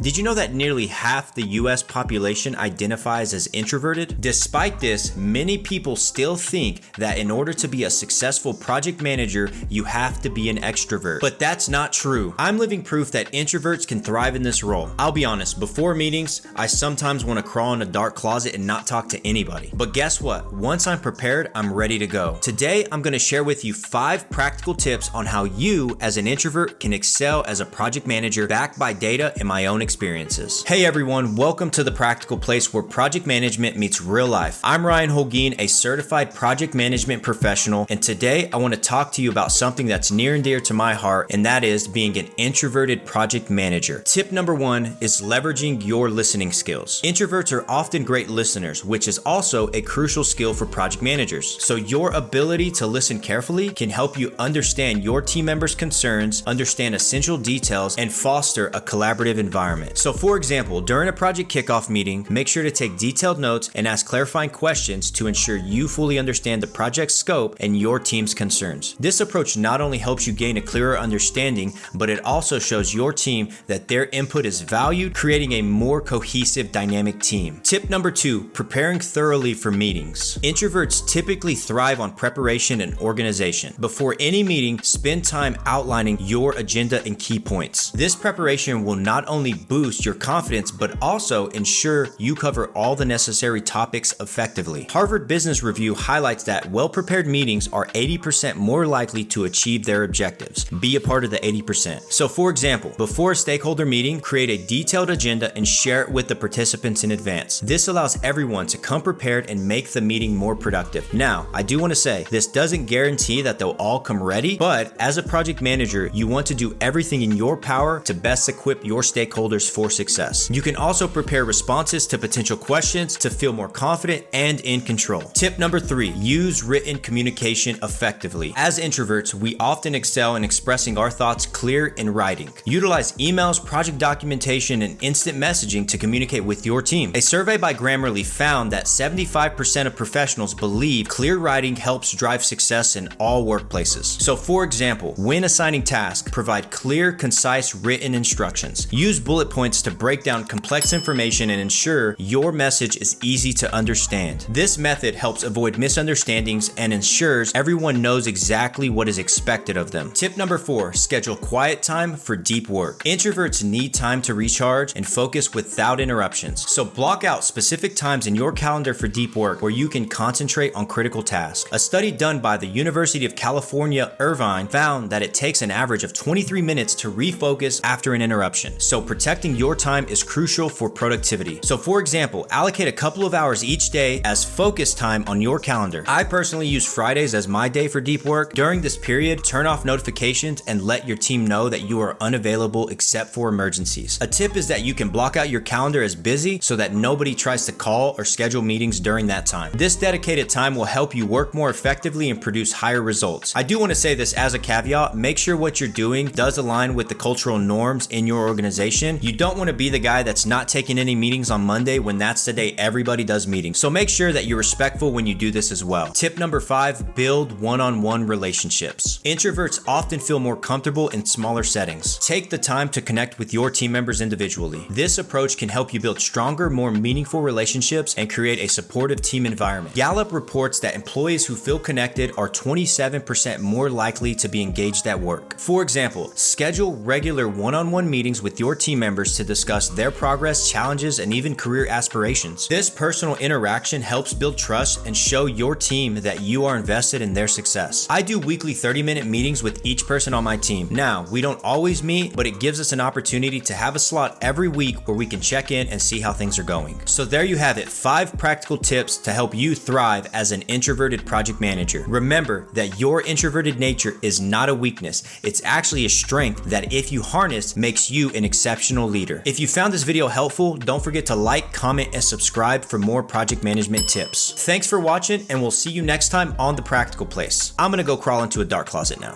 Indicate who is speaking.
Speaker 1: Did you know that nearly half the US population identifies as introverted? Despite this, many people still think that in order to be a successful project manager, you have to be an extrovert. But that's not true. I'm living proof that introverts can thrive in this role. I'll be honest, before meetings, I sometimes want to crawl in a dark closet and not talk to anybody. But guess what? Once I'm prepared, I'm ready to go. Today, I'm going to share with you 5 practical tips on how you, as an introvert, can excel as a project manager backed by data and my own experiences. Hey everyone, welcome to the practical place where project management meets real life. I'm Ryan Holguin, a certified project management professional, and today I want to talk to you about something that's near and dear to my heart, and that is being an introverted project manager. Tip number 1 is leveraging your listening skills. Introverts are often great listeners, which is also a crucial skill for project managers. So your ability to listen carefully can help you understand your team members' concerns, understand essential details, and foster a collaborative environment. So for example, during a project kickoff meeting, make sure to take detailed notes and ask clarifying questions to ensure you fully understand the project's scope and your team's concerns. This approach not only helps you gain a clearer understanding, but it also shows your team that their input is valued, creating a more cohesive, dynamic team. Tip number 2, preparing thoroughly for meetings. Introverts typically thrive on preparation and organization. Before any meeting, spend time outlining your agenda and key points. This preparation will not only boost your confidence, but also ensure you cover all the necessary topics effectively. Harvard Business Review highlights that well-prepared meetings are 80% more likely to achieve their objectives. Be a part of the 80%. So for example, before a stakeholder meeting, create a detailed agenda and share it with the participants in advance. This allows everyone to come prepared and make the meeting more productive. Now, I do want to say, this doesn't guarantee that they'll all come ready, but as a project manager, you want to do everything in your power to best equip your stakeholders for success. You can also prepare responses to potential questions to feel more confident and in control. Tip number 3, use written communication effectively. As introverts, we often excel in expressing our thoughts clear in writing. Utilize emails, project documentation, and instant messaging to communicate with your team. A survey by Grammarly found that 75% of professionals believe clear writing helps drive success in all workplaces. So for example, when assigning tasks, provide clear, concise written instructions. Use bullet points to break down complex information and ensure your message is easy to understand. This method helps avoid misunderstandings and ensures everyone knows exactly what is expected of them. Tip number 4, schedule quiet time for deep work. Introverts need time to recharge and focus without interruptions. So block out specific times in your calendar for deep work where you can concentrate on critical tasks. A study done by the University of California, Irvine found that it takes an average of 23 minutes to refocus after an interruption. So protecting your time is crucial for productivity. So for example, allocate a couple of hours each day as focus time on your calendar. I personally use Fridays as my day for deep work. During this period, turn off notifications and let your team know that you are unavailable except for emergencies. A tip is that you can block out your calendar as busy so that nobody tries to call or schedule meetings during that time. This dedicated time will help you work more effectively and produce higher results. I do want to say this as a caveat, make sure what you're doing does align with the cultural norms in your organization. You don't want to be the guy that's not taking any meetings on Monday when that's the day everybody does meetings. So make sure that you're respectful when you do this as well. Tip number 5, build one-on-one relationships. Introverts often feel more comfortable in smaller settings. Take the time to connect with your team members individually. This approach can help you build stronger, more meaningful relationships and create a supportive team environment. Gallup reports that employees who feel connected are 27% more likely to be engaged at work. For example, schedule regular one-on-one meetings with your team members to discuss their progress, challenges, and even career aspirations. This personal interaction helps build trust and show your team that you are invested in their success. I do weekly 30-minute meetings with each person on my team. Now, we don't always meet, but it gives us an opportunity to have a slot every week where we can check in and see how things are going. So there you have it, 5 practical tips to help you thrive as an introverted project manager. Remember that your introverted nature is not a weakness. It's actually a strength that, if you harness, makes you an exceptional leader. If you found this video helpful, don't forget to like, comment, and subscribe for more project management tips. Thanks for watching, and we'll see you next time on The Practical Place. I'm gonna go crawl into a dark closet now.